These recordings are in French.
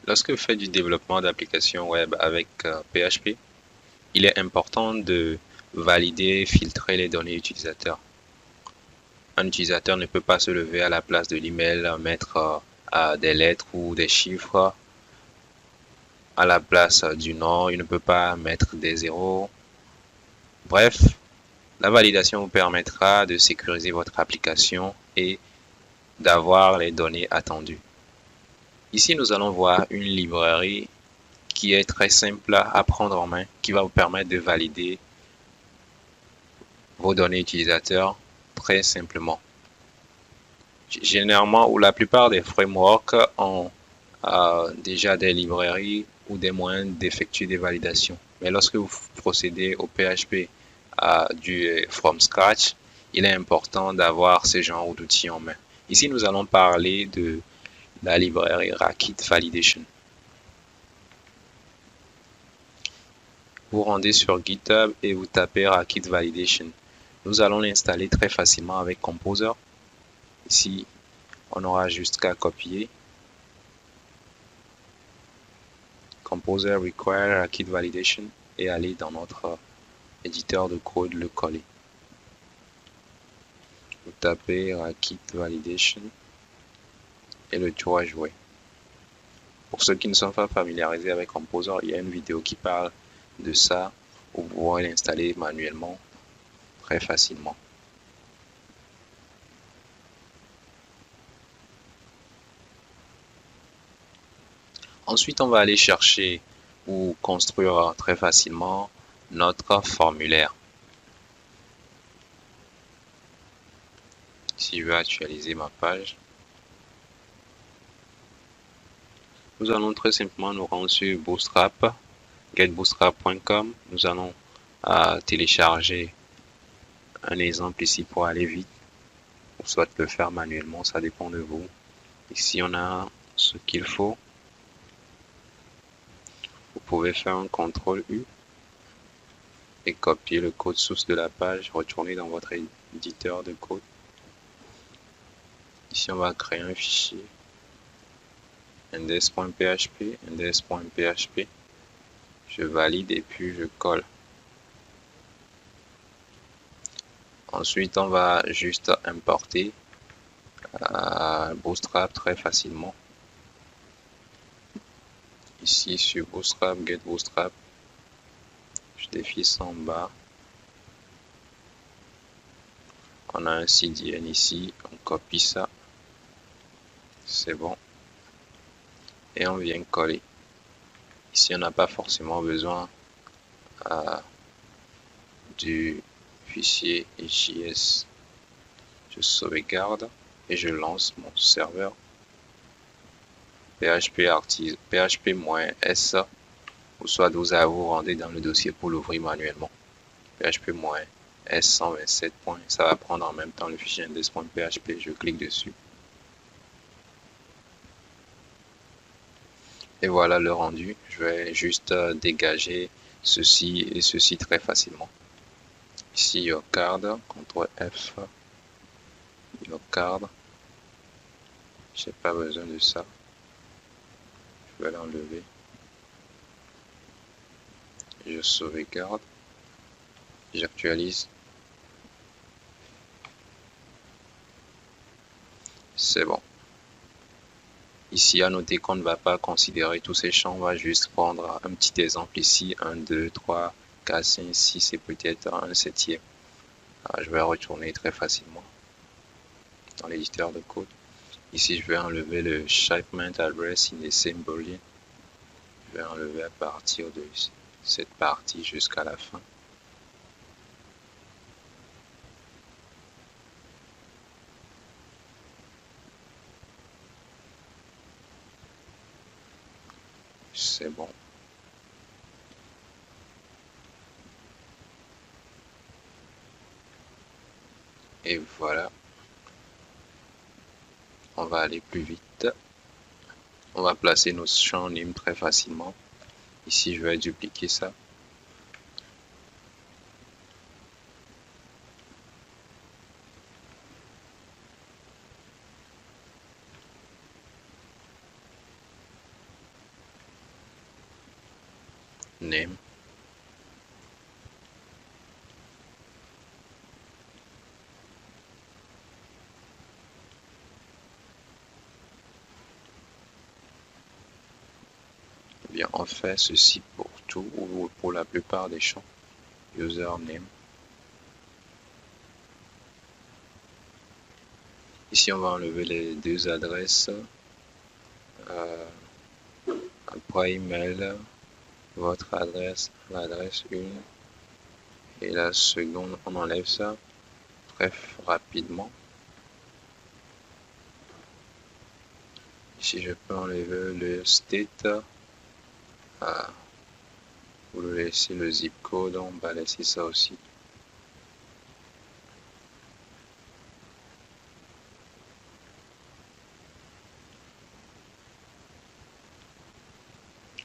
Lorsque vous faites du développement d'applications web avec PHP, il est important de valider et filtrer les données utilisateurs. Un utilisateur ne peut pas se lever à la place de l'email, mettre des lettres ou des chiffres à la place du nom. Il ne peut pas mettre des zéros. Bref, la validation vous permettra de sécuriser votre application et d'avoir les données attendues. Ici, nous allons voir une librairie qui est très simple à prendre en main, qui va vous permettre de valider vos données utilisateurs très simplement. Généralement, ou la plupart des frameworks ont déjà des librairies ou des moyens d'effectuer des validations. Mais lorsque vous procédez au PHP du from scratch, il est important d'avoir ce genre d'outils en main. Ici, nous allons parler de la librairie Rackit Validation. Vous rendez sur GitHub et vous tapez Rackit Validation. Nous allons l'installer très facilement avec Composer. Ici, on aura juste qu'à copier. Composer require Rackit Validation et aller dans notre éditeur de code, le coller. Vous tapez Rackit Validation et le tour est joué. Pour ceux qui ne sont pas familiarisés avec Composer, il y a une vidéo qui parle de ça où vous pourrez l'installer manuellement très facilement. Ensuite, on va aller chercher ou construire très facilement notre formulaire. Si je veux actualiser ma page, nous allons très simplement nous rendre sur Bootstrap, getbootstrap.com. Nous allons télécharger un exemple ici pour aller vite, ou soit le faire manuellement, ça dépend de vous. Ici, on a ce qu'il faut. Vous pouvez faire un CTRL U et copier le code source de la page, retourner dans votre éditeur de code. Ici, on va créer un fichier index.php, index.php. Je valide et puis je colle. Ensuite, on va juste importer Bootstrap très facilement. Ici, sur Bootstrap, Get Bootstrap, je défile ça en bas. On a un CDN ici, on copie ça. C'est bon. Et on vient coller. Ici, on n'a pas forcément besoin du fichier JS. Je sauvegarde et je lance mon serveur php-s ou soit vous rendez dans le dossier pour l'ouvrir manuellement. php-s 127. Ça va prendre en même temps le fichier index.php. Je clique dessus. Et voilà le rendu. Je vais juste dégager ceci et ceci très facilement. Ici, your card, CTRL F, your card. J'ai pas besoin de ça. Je vais l'enlever. Je sauvegarde. J'actualise. C'est bon. Ici, à noter qu'on ne va pas considérer tous ces champs. On va juste prendre un petit exemple ici. 1, 2, 3, 4, 5, 6 et peut-être un septième. Je vais retourner très facilement dans l'éditeur de code. Ici, je vais enlever le shipment address in the same boolean. Je vais enlever à partir de cette partie jusqu'à la fin. C'est bon. Et voilà. On va aller plus vite. On va placer nos champs name très facilement. Ici, je vais dupliquer ça. name. Bien, on fait ceci pour tout ou pour la plupart des champs. Username. Ici, on va enlever les deux adresses. Après email, votre adresse, l'adresse 1 et la seconde, on enlève ça très rapidement. Ici, je peux enlever le state. Vous le laissez le zip code, on va laisser ça aussi.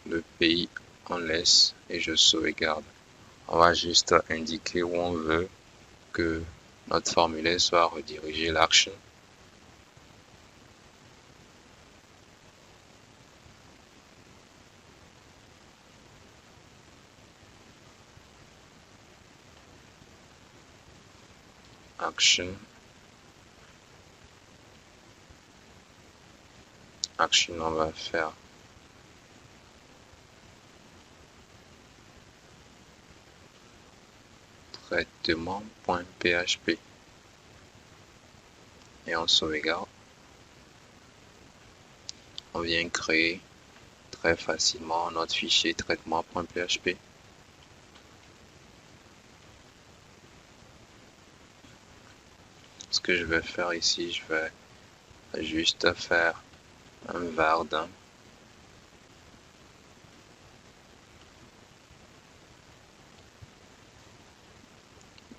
Le pays, on laisse et je sauvegarde. On va juste indiquer où on veut que notre formulaire soit redirigé, l'action. Action. Action, on va faire traitement.php et on sauvegarde. On vient créer très facilement notre fichier traitement.php. Ce que je vais faire ici, je vais juste faire un var d'un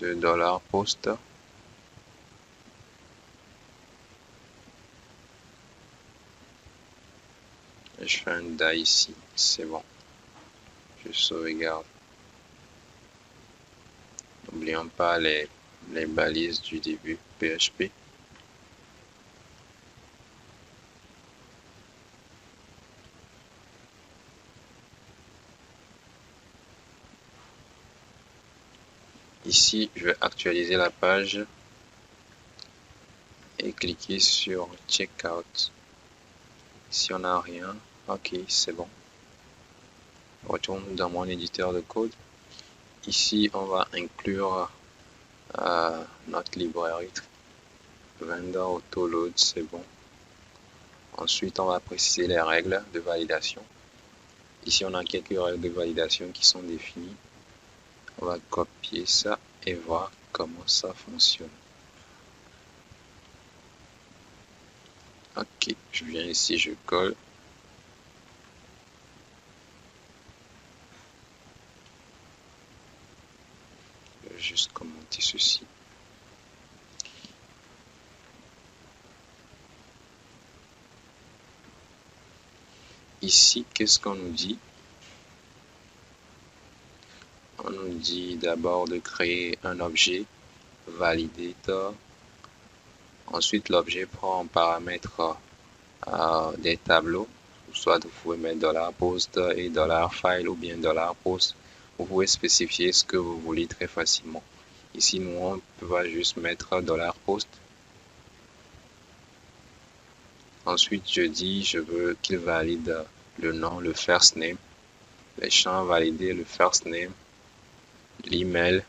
de $post. Et je fais un die ici, c'est bon. Je sauvegarde. N'oublions pas les balises du début PHP. Ici, je vais actualiser la page et cliquer sur Checkout. Si on n'a rien, ok, c'est bon. Je retourne dans mon éditeur de code. Ici, on va inclure notre librairie. Vendor Autoload, c'est bon. Ensuite, on va préciser les règles de validation. Ici, on a quelques règles de validation qui sont définies. On va copier ça et voir comment ça fonctionne. Ok, je viens ici, je colle. Je vais juste commenter ceci. Ici, qu'est-ce qu'on nous dit? On nous dit d'abord de créer un objet validator. Ensuite, l'objet prend en paramètre des tableaux. Soit vous pouvez mettre $post et $file ou bien $post. Vous pouvez spécifier ce que vous voulez très facilement. Ici, nous, on va juste mettre $post. Ensuite, je veux qu'il valide le nom, le first name. Les champs valider le first name, l'email.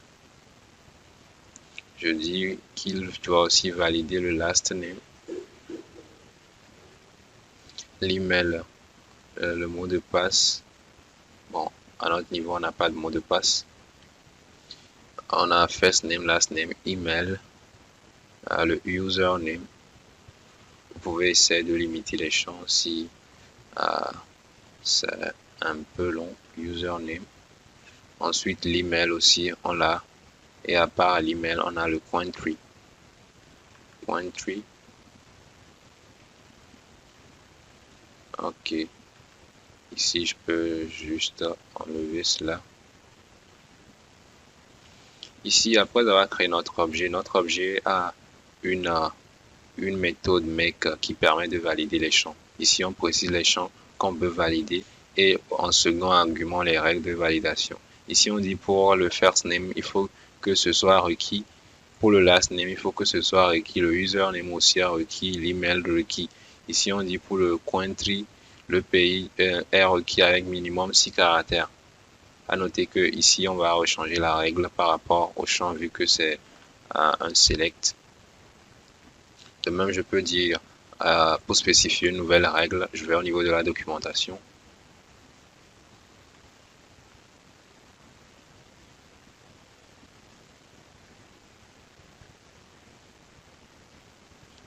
Je dis qu'il doit aussi valider le last name. L'email, le mot de passe. Bon, à notre niveau, on n'a pas de mot de passe. On a first name, last name, email, le username. Vous pouvez essayer de limiter les champs si c'est un peu long, username. Ensuite, l'email aussi, on l'a. Et à part l'email, on a le country. Country. Ok. Ici, je peux juste enlever cela. Ici, après avoir créé notre objet a une méthode make qui permet de valider les champs. Ici, on précise les champs qu'on veut valider et en second argument les règles de validation. Ici, on dit pour le first name, il faut que ce soit requis. Pour le last name, il faut que ce soit requis. Le username aussi est requis, l'email requis. Ici, on dit pour le country, le pays est requis avec minimum 6 caractères. À noter que ici, on va rechanger la règle par rapport au champ vu que c'est un select. De même, je peux dire pour spécifier une nouvelle règle, je vais au niveau de la documentation.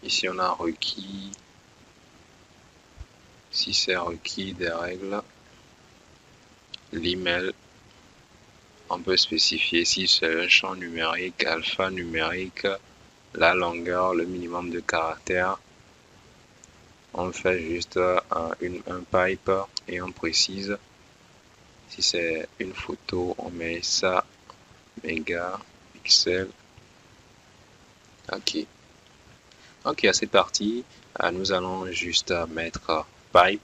Ici, on a requis. Si c'est requis des règles, l'email, on peut spécifier si c'est un champ numérique, alphanumérique, la longueur, le minimum de caractères. On fait juste un pipe et on précise. Si c'est une photo, on met ça, méga, pixel. Ok, c'est parti. Nous allons juste mettre pipe,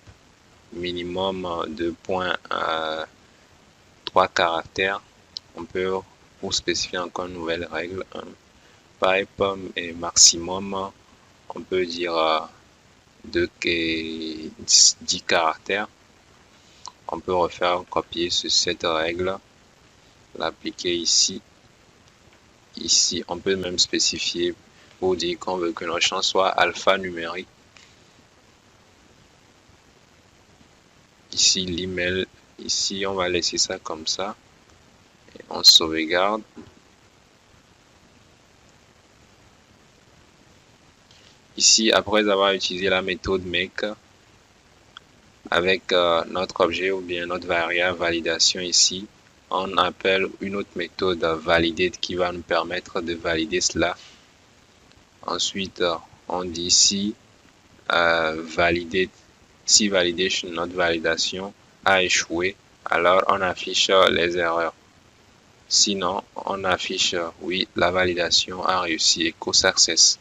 minimum de points 3 caractères. On peut, pour spécifier encore une nouvelle règle, pipe et maximum, on peut dire 10 caractères. On peut refaire copier cette règle, l'appliquer ici. Ici, on peut même spécifier pour dire qu'on veut que notre champ soit alphanumérique. Ici, l'email, ici, on va laisser ça comme ça. Et on sauvegarde. Ici, après avoir utilisé la méthode make avec notre objet ou bien notre variable validation ici, on appelle une autre méthode validate qui va nous permettre de valider cela. Ensuite, on dit ici validate. Si validation, notre validation a échoué, alors on affiche les erreurs. Sinon, on affiche oui, la validation a réussi, echo success.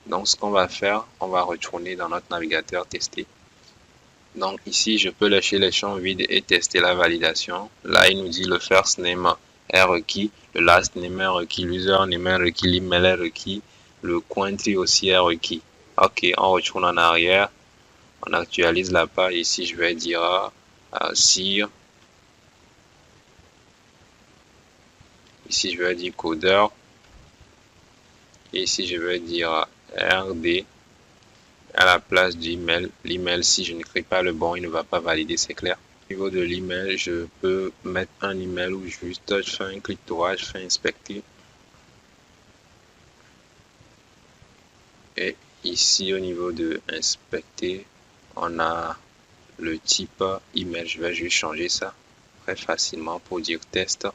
Donc, ce qu'on va faire, on va retourner dans notre navigateur tester. Donc, ici, je peux lâcher les champs vides et tester la validation. Là, il nous dit le first name est requis, le last name est requis, l'username est requis, l'email est requis, le country aussi est requis. Ok, on retourne en arrière. On actualise la page. Ici, je vais dire SIR. Ici, je vais dire codeur. Et ici, je vais dire RD à la place du email. L'email, si je n'écris pas le bon, il ne va pas valider, c'est clair. Au niveau de l'email, je peux mettre un email où juste je fais un clic droit, je fais inspecter. Et ici, au niveau de inspecter, on a le type email. Je vais juste changer ça très facilement pour dire test,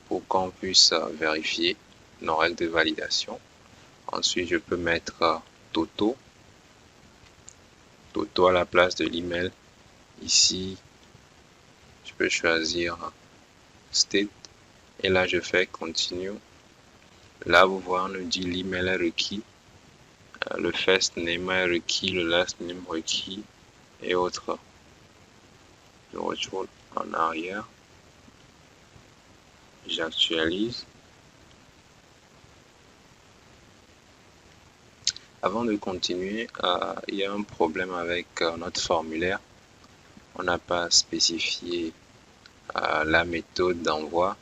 pour qu'on puisse vérifier nos règles de validation. Ensuite, je peux mettre Toto à la place de l'email. Ici, je peux choisir state et là, je fais continue. Là, vous voyez, on nous dit l'email est requis, le first name est requis, le last name requis et autres. Je retourne en arrière. J'actualise. Avant de continuer, il y a un problème avec notre formulaire. On n'a pas spécifié la méthode d'envoi.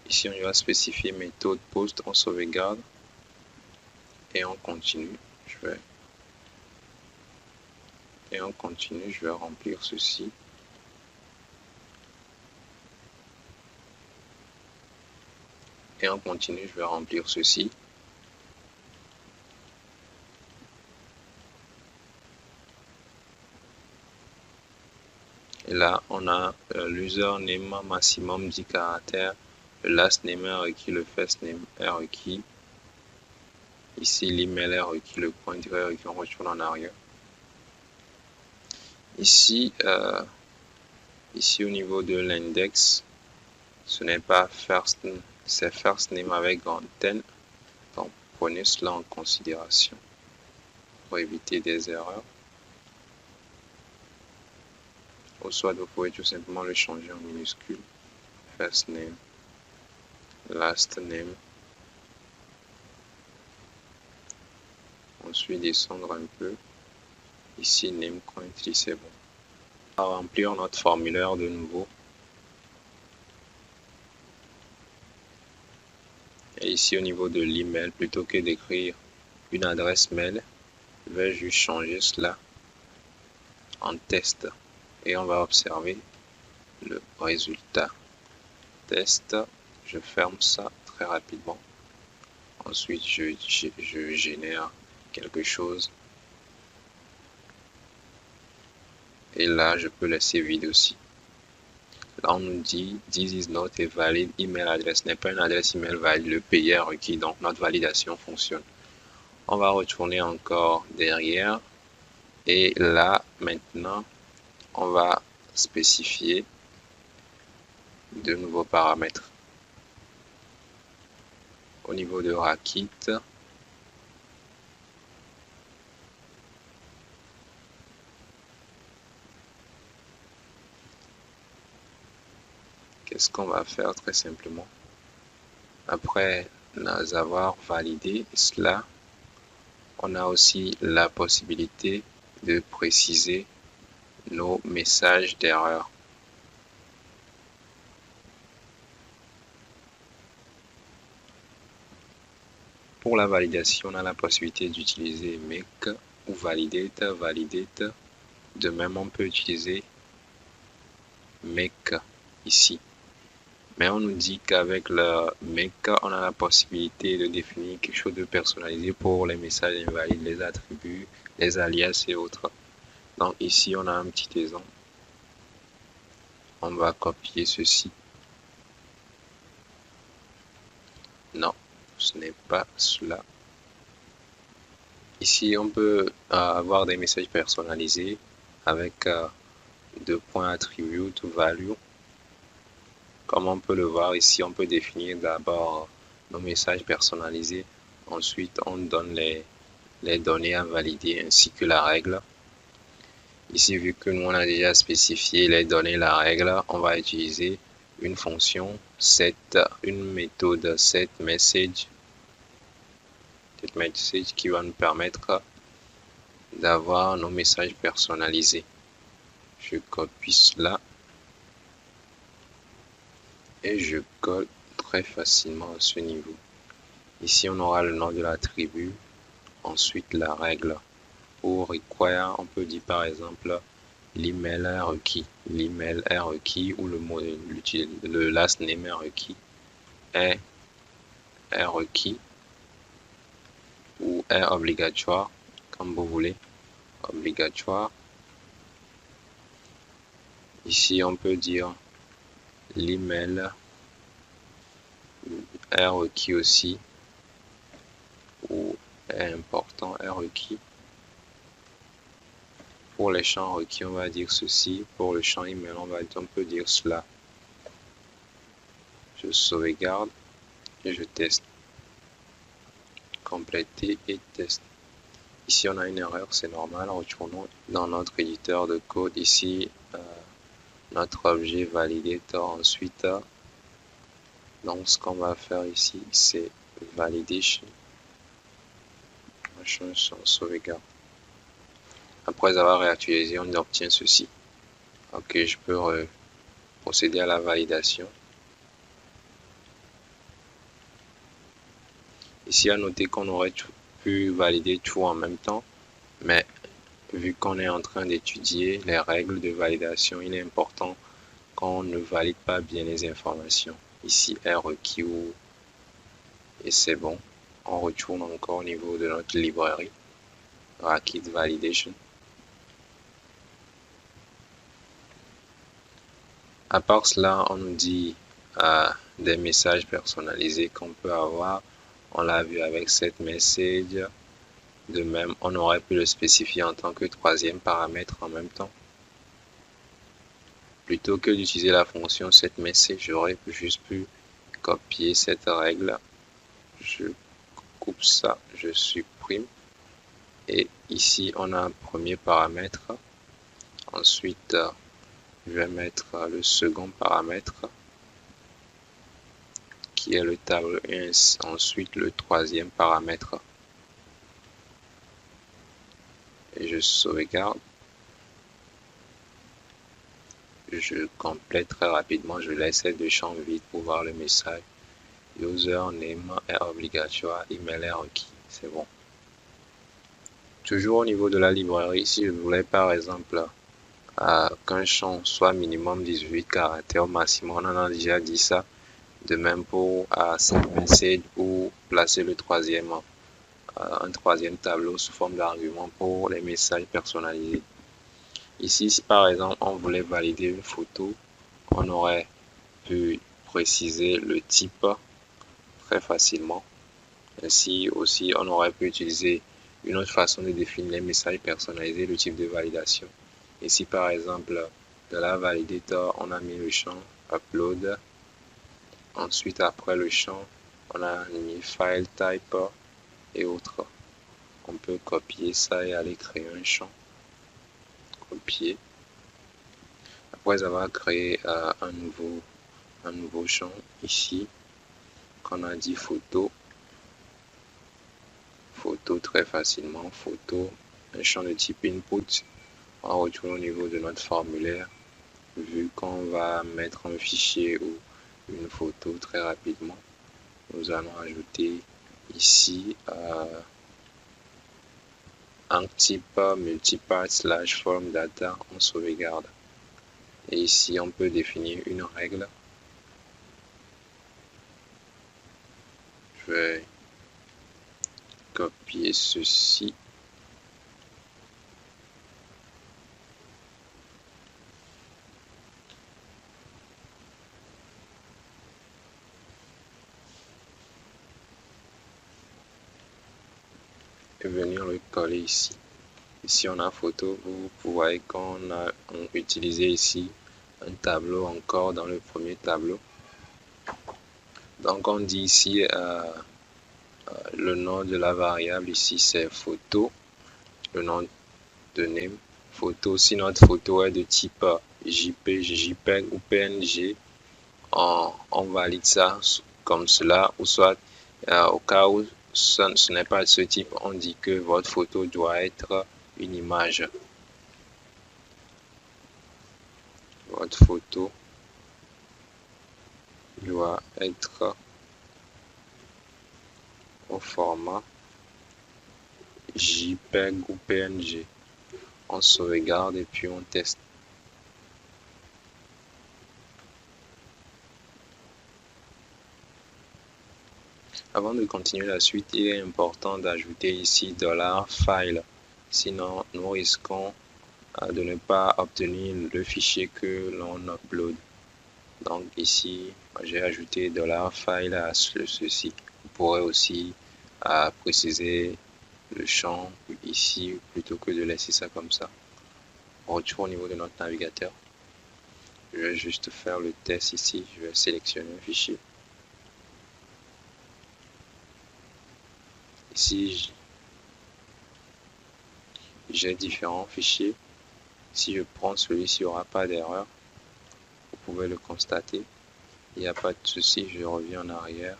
Ici, on va spécifier méthode post, on sauvegarde et on continue. Je vais remplir ceci. Et on continue, je vais remplir ceci. Et là, on a l'username maximum 10 caractères. Le last name est requis, le first name est requis. Ici, l'email est requis, le pointer est requis. On retourne en arrière. Ici, au niveau de l'index, Ce n'est pas first, c'est first name avec grande N. Donc, prenez cela en considération pour éviter des erreurs. Ou soit vous pouvez tout simplement le changer en minuscule. First name, last name. Ensuite, descendre un peu. Ici, name currently, c'est bon. On va remplir notre formulaire de nouveau. Et ici, au niveau de l'email, plutôt que d'écrire une adresse mail, je vais juste changer cela en test. Et on va observer le résultat. Test, je ferme ça très rapidement. Ensuite, je génère quelque chose. Et là, je peux laisser vide aussi. Là, on nous dit this is not a valid email address. N'est pas une adresse email valide. Le pays est requis, donc notre validation fonctionne. On va retourner encore derrière. Et là, maintenant, on va spécifier de nouveaux paramètres. Au niveau de Rakit, qu'est-ce qu'on va faire très simplement? Après avoir validé cela, on a aussi la possibilité de préciser nos messages d'erreur. Pour la validation, on a la possibilité d'utiliser make ou validate. De même, on peut utiliser make ici. Mais on nous dit qu'avec le make, on a la possibilité de définir quelque chose de personnalisé pour les messages invalides, les attributs, les alias et autres. Donc ici, on a un petit exemple. On va copier ceci. Non, ce n'est pas cela. Ici, on peut avoir des messages personnalisés avec deux points attribute ou value. Comme on peut le voir ici, on peut définir d'abord nos messages personnalisés. Ensuite, on donne les données à valider ainsi que la règle. Ici, vu que nous on a déjà spécifié les données, la règle, on va utiliser une fonction set, une méthode setMessage qui va nous permettre d'avoir nos messages personnalisés. Je copie cela et je colle très facilement à ce niveau. Ici, on aura le nom de l'attribut, ensuite la règle. Pour require, on peut dire par exemple l'email est requis. L'email est requis ou le last name est requis est requis ou est obligatoire, comme vous voulez, obligatoire. Ici, on peut dire l'email est requis aussi ou est important, est requis. Pour les champs requis, on va dire ceci. Pour le champ email, on peut dire cela. Je sauvegarde et je teste. Compléter et test. Ici, on a une erreur, c'est normal. Retournons dans notre éditeur de code. Ici, notre objet validator. Ensuite, donc ce qu'on va faire ici, c'est validation. On change son sauvegarde. Après avoir réactualisé, on obtient ceci. Ok, je peux procéder à la validation. Ici, à noter qu'on aurait pu valider tout en même temps, mais vu qu'on est en train d'étudier les règles de validation, il est important qu'on ne valide pas bien les informations. Ici, est requis et c'est bon. On retourne encore au niveau de notre librairie. Rakit Validation. À part cela, on nous dit des messages personnalisés qu'on peut avoir. On l'a vu avec setMessage. De même, on aurait pu le spécifier en tant que troisième paramètre en même temps. plutôt que d'utiliser la fonction setMessage, j'aurais juste pu copier cette règle. Je coupe ça, je supprime. Et ici, on a un premier paramètre. Ensuite, je vais mettre le second paramètre qui est le tableau et ensuite le troisième paramètre. Et je sauvegarde. Je complète très rapidement. Je laisse ces deux champs vides pour voir le message. Username est obligatoire, email est requis. C'est bon. Toujours au niveau de la librairie, si je voulais par exemple qu'un champ soit minimum 18 caractères maximum, on en a déjà dit ça. De même pour setMessage ou placer le troisième, un troisième tableau sous forme d'argument pour les messages personnalisés. Ici, si par exemple on voulait valider une photo, on aurait pu préciser le type très facilement. Ainsi aussi, on aurait pu utiliser une autre façon de définir les messages personnalisés, le type de validation. Ici, par exemple, de la validator, on a mis le champ upload. Ensuite, après le champ, on a mis file type et autres. On peut copier ça et aller créer un champ. Copier. Après avoir créé un nouveau champ ici, qu'on a dit photo. Photo très facilement, photo, un champ de type input. On retourne au niveau de notre formulaire. Vu qu'on va mettre un fichier ou une photo très rapidement, nous allons ajouter ici un type multipart / form data, on sauvegarde. Et ici, on peut définir une règle. Je vais copier ceci. Et venir le coller ici. Ici, on a photo. Vous voyez qu'on a utilisé ici un tableau encore dans le premier tableau. Donc, on dit ici le nom de la variable ici, c'est photo. Le nom de name, photo. Si notre photo est de type JPEG ou PNG, on valide ça comme cela, ou soit au cas où ce n'est pas de ce type, on dit que votre photo doit être une image. Votre photo doit être au format JPEG ou PNG. On sauvegarde et puis on teste. Avant de continuer la suite, il est important d'ajouter ici $file. Sinon, nous risquons de ne pas obtenir le fichier que l'on upload. Donc ici, j'ai ajouté $file à ceci. Vous pourrez aussi préciser le champ ici plutôt que de laisser ça comme ça. On retourne au niveau de notre navigateur. Je vais juste faire le test ici. Je vais sélectionner un fichier. Ici, j'ai différents fichiers. Si je prends celui-ci, il n'y aura pas d'erreur. Vous pouvez le constater. Il n'y a pas de souci, je reviens en arrière.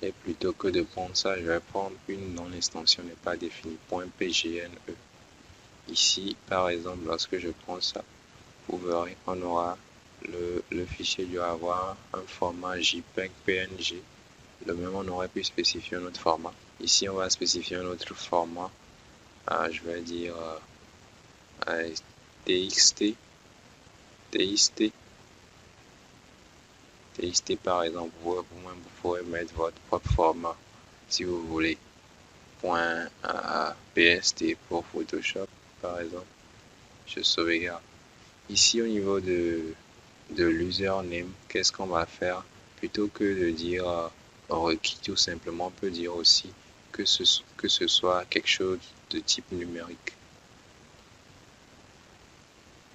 Et plutôt que de prendre ça, je vais prendre une dont l'extension n'est pas définie, .pgne. Ici, par exemple, lorsque je prends ça, vous verrez, on aura le fichier doit avoir un format JPEG PNG. Le même, on aurait pu spécifier un autre format. Ici, on va spécifier un autre format. Je vais dire TXT. TXT par exemple, vous pourrez mettre votre propre format si vous voulez. .pst pour Photoshop par exemple. Je sauvegarde. Ici au niveau de l'username, qu'est-ce qu'on va faire? Plutôt que de dire requis, tout simplement, on peut dire aussi que ce soit quelque chose de type numérique.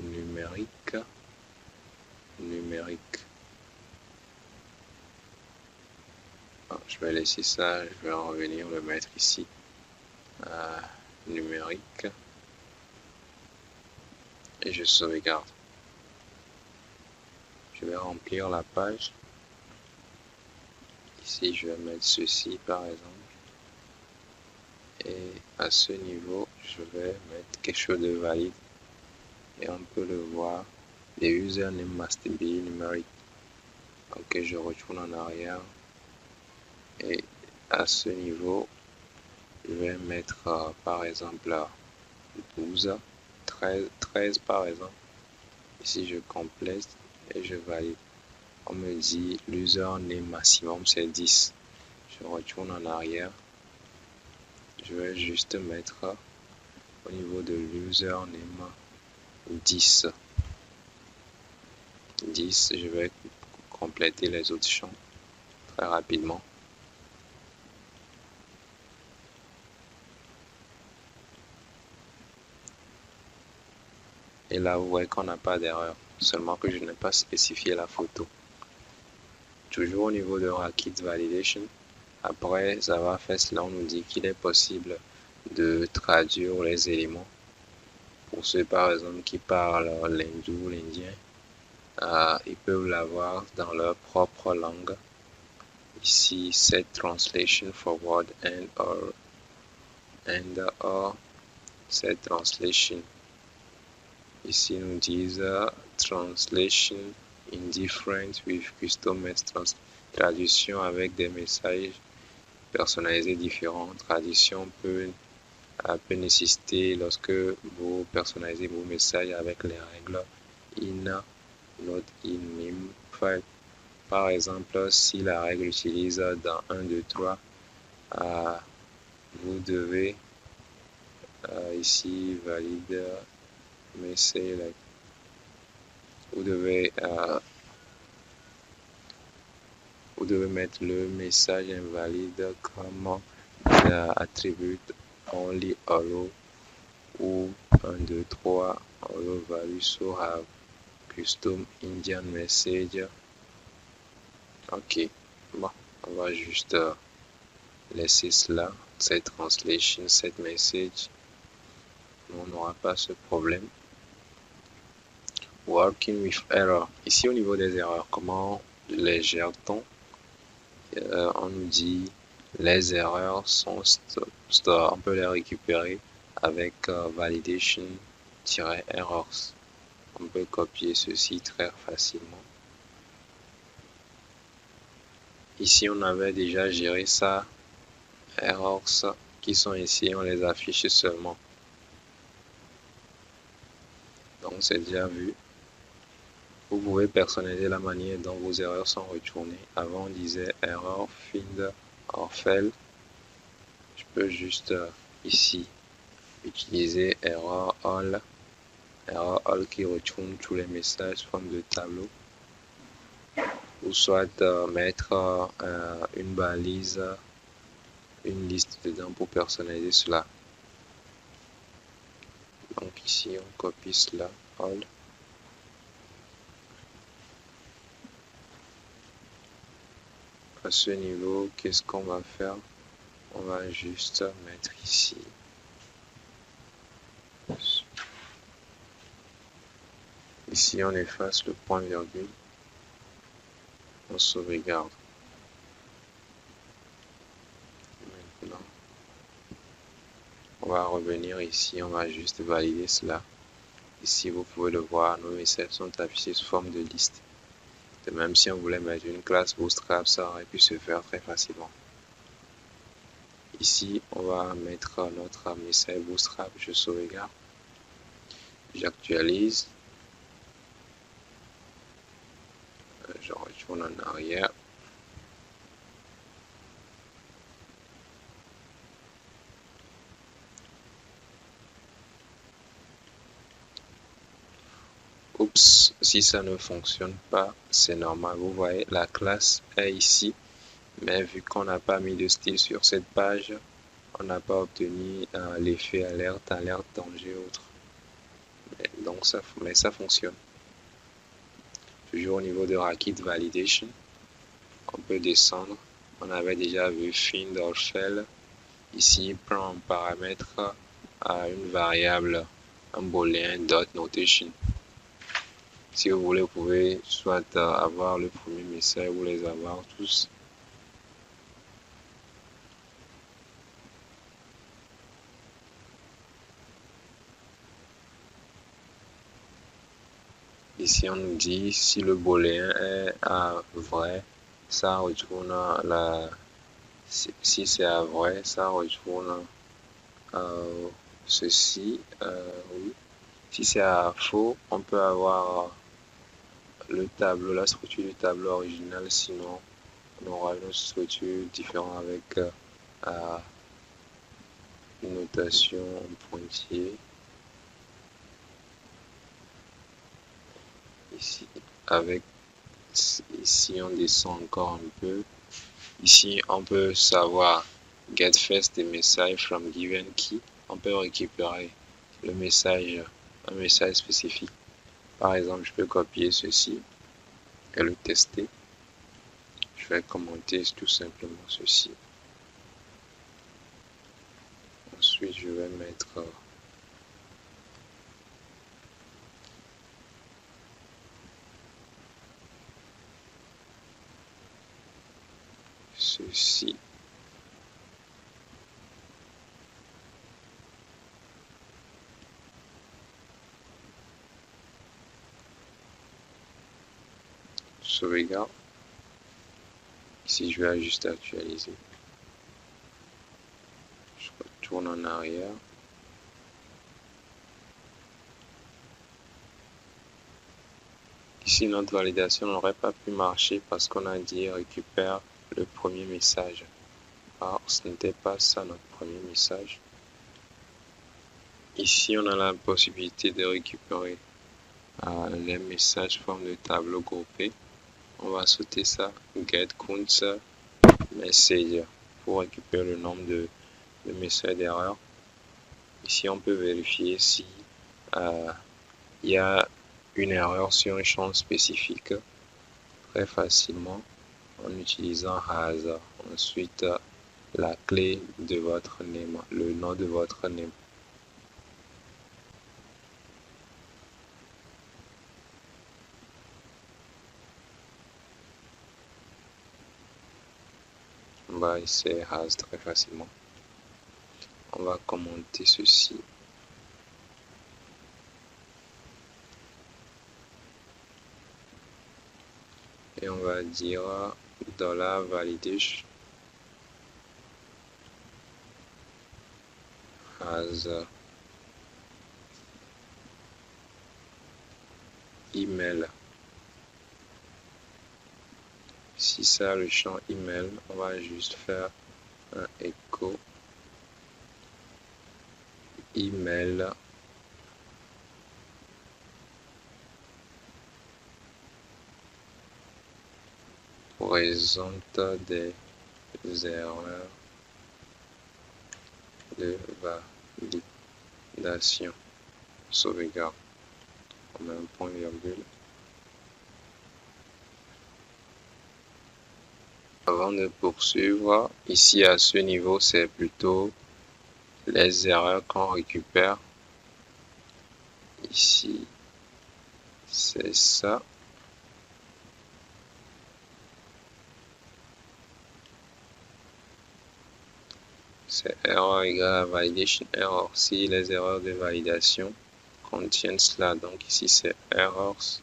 numérique, numérique. Je vais laisser ça, je vais revenir le mettre ici. Numérique. Et je sauvegarde. Je vais remplir la page. Ici, je vais mettre ceci par exemple. Et à ce niveau, je vais mettre quelque chose de valide. Et on peut le voir. The username must be numeric. Ok, je retourne en arrière. Et à ce niveau, je vais mettre par exemple 12, 13 par exemple. Ici, je complète et je valide. On me dit l'username maximum c'est 10. Je retourne en arrière. Je vais juste mettre au niveau de l'username 10. 10, je vais compléter les autres champs très rapidement. Et là, vous voyez qu'on n'a pas d'erreur, seulement que je n'ai pas spécifié la photo. Toujours au niveau de Rackit Validation, après avoir fait cela, on nous dit qu'il est possible de traduire les éléments. Pour ceux par exemple qui parlent l'hindou, l'indien, ils peuvent l'avoir dans leur propre langue. Ici, set translation forward and or set translation. Ici, nous disent translation indifferent with custom traduction avec des messages personnalisés différents. Traduction peut nécessiter lorsque vous personnalisez vos messages avec les règles in, not in, mim, file. Par exemple, si la règle utilise dans 1, 2, 3, vous devez ici valide message, vous devez mettre le message invalide comme attribute only allow ou 1, 2, 3 allow value so have custom Indian message. Ok, bon, on va juste laisser cela, cette translation, cette message. On n'aura pas ce problème. Working with error. Ici au niveau des erreurs, comment les gère-t-on? On nous dit les erreurs sont on peut les récupérer avec validation-errors. On peut copier ceci très facilement. Ici, on avait déjà géré ça. Errors qui sont ici, on les affiche seulement. Donc, c'est déjà vu. Vous pouvez personnaliser la manière dont vos erreurs sont retournées. Avant, on disait error, find or fail. Je peux juste ici utiliser error all qui retourne tous les messages sous forme de tableau. Ou soit mettre une balise, une liste dedans pour personnaliser cela. Donc ici, on copie cela, all. À ce niveau, qu'est-ce qu'on va faire? On va juste mettre ici. Ici, on efface le point virgule. On sauvegarde. Maintenant, on va revenir ici. On va juste valider cela. Ici, vous pouvez le voir, nos messages sont affichés sous forme de liste. De même, si on voulait mettre une classe Bootstrap, ça aurait pu se faire très facilement. Ici, on va mettre notre message Bootstrap. Je sauvegarde. J'actualise. Je retourne en arrière. Oups, si ça ne fonctionne pas, c'est normal. Vous voyez, la classe est ici. Mais vu qu'on n'a pas mis de style sur cette page, on n'a pas obtenu l'effet alerte, danger autre. Donc mais ça fonctionne. Toujours au niveau de Racket Validation, on peut descendre. On avait déjà vu find or shell. Ici, prend un paramètre à une variable, un booléen dot notation. Si vous voulez, vous pouvez soit avoir le premier message ou les avoir tous. Ici, on nous dit si le booléen est à vrai, ça retourne la. Si c'est à vrai, ça retourne ceci. Oui. Si c'est à faux, on peut avoir le tableau, la structure du tableau original. Sinon, on aura une structure différente avec une notation en pointillé. Ici, ici on descend encore un peu. Ici, on peut savoir get first the message from given key. On peut récupérer le message, un message spécifique. Par exemple, je peux copier ceci et le tester. Je vais commenter tout simplement ceci. Ensuite, je vais mettre ceci. Sauvegarde. Ici, je vais juste actualiser. Je retourne en arrière. Ici, notre validation n'aurait pas pu marcher parce qu'on a dit récupère le premier message. Alors, ce n'était pas ça notre premier message. Ici, on a la possibilité de récupérer les messages forme de tableau groupé. On va sauter ça, get count message pour récupérer le nombre de messages d'erreur. Ici, on peut vérifier si il y a une erreur sur un champ spécifique très facilement en utilisant has. Ensuite, la clé de votre name, le nom de votre name. On va essayer has très facilement. On va commenter ceci. Et on va dire $validation as email. Si ça le champ email, on va juste faire un echo email présente des erreurs de validation. Sauvegarde. On met un point virgule. Avant de poursuivre, ici à ce niveau, c'est plutôt les erreurs qu'on récupère. Ici, c'est ça. C'est erreur égale à validation error. Si les erreurs de validation contiennent cela, donc ici c'est errors.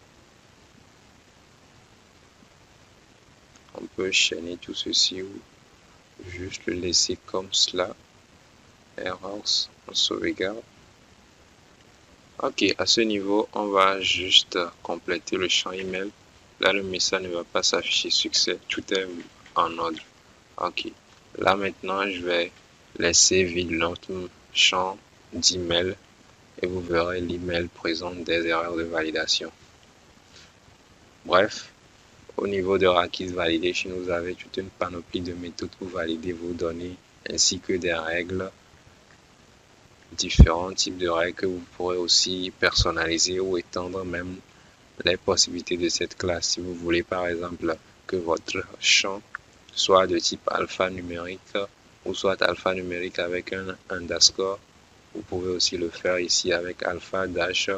On peut chaîner tout ceci ou juste le laisser comme cela. Errors, on sauvegarde. Ok, à ce niveau, on va juste compléter le champ email. Là, le message ne va pas s'afficher succès. Tout est en ordre. Ok, là maintenant, je vais laisser vide notre champ d'email et vous verrez l'email présente des erreurs de validation. Bref, au niveau de Racket Validation, vous avez toute une panoplie de méthodes pour valider vos données ainsi que des règles différents types de règles que vous pourrez aussi personnaliser ou étendre même les possibilités de cette classe. Si vous voulez par exemple que votre champ soit de type alphanumérique ou soit alphanumérique avec un underscore, vous pouvez aussi le faire ici avec alpha dash.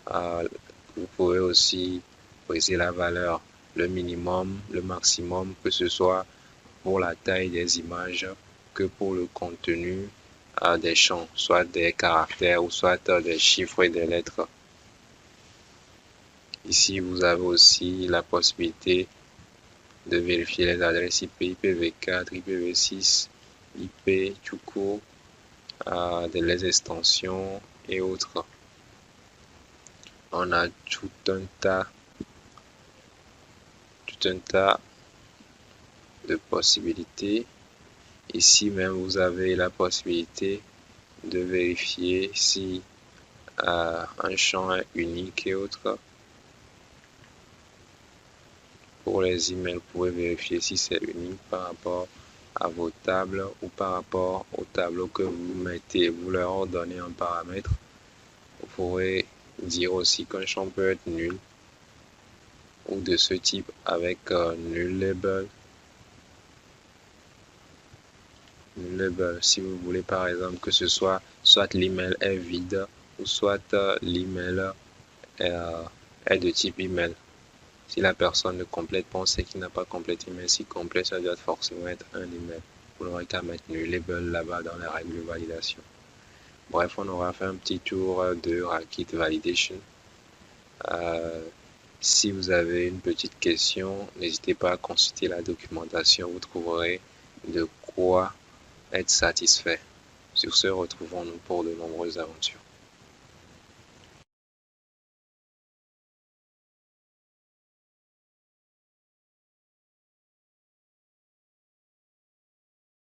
Vous pouvez aussi briser la valeur, le minimum, le maximum, que ce soit pour la taille des images que pour le contenu des champs, soit des caractères ou soit des chiffres et des lettres. Ici, vous avez aussi la possibilité de vérifier les adresses IP, IPv4, IPv6, IP tout court, les extensions et autres. On a tout un tas de possibilités. Ici même, vous avez la possibilité de vérifier si un champ est unique et autres. Pour les emails, vous pouvez vérifier si c'est unique par rapport à vos tables ou par rapport au tableau que vous mettez. Vous leur donnez un paramètre. Vous pourrez dire aussi qu'un champ peut être nul ou de ce type avec nul label. Si vous voulez par exemple que ce soit l'email est vide ou soit l'email est de type email. Si la personne ne complète pas, on sait qu'il n'a pas complété, mais si complète, ça doit forcément être un email. Vous n'aurez qu'à mettre nul label là-bas dans les règles de validation. Bref, on aura fait un petit tour de Rackit Validation. Si vous avez une petite question, n'hésitez pas à consulter la documentation. Vous trouverez de quoi être satisfait. Sur ce, retrouvons-nous pour de nombreuses aventures.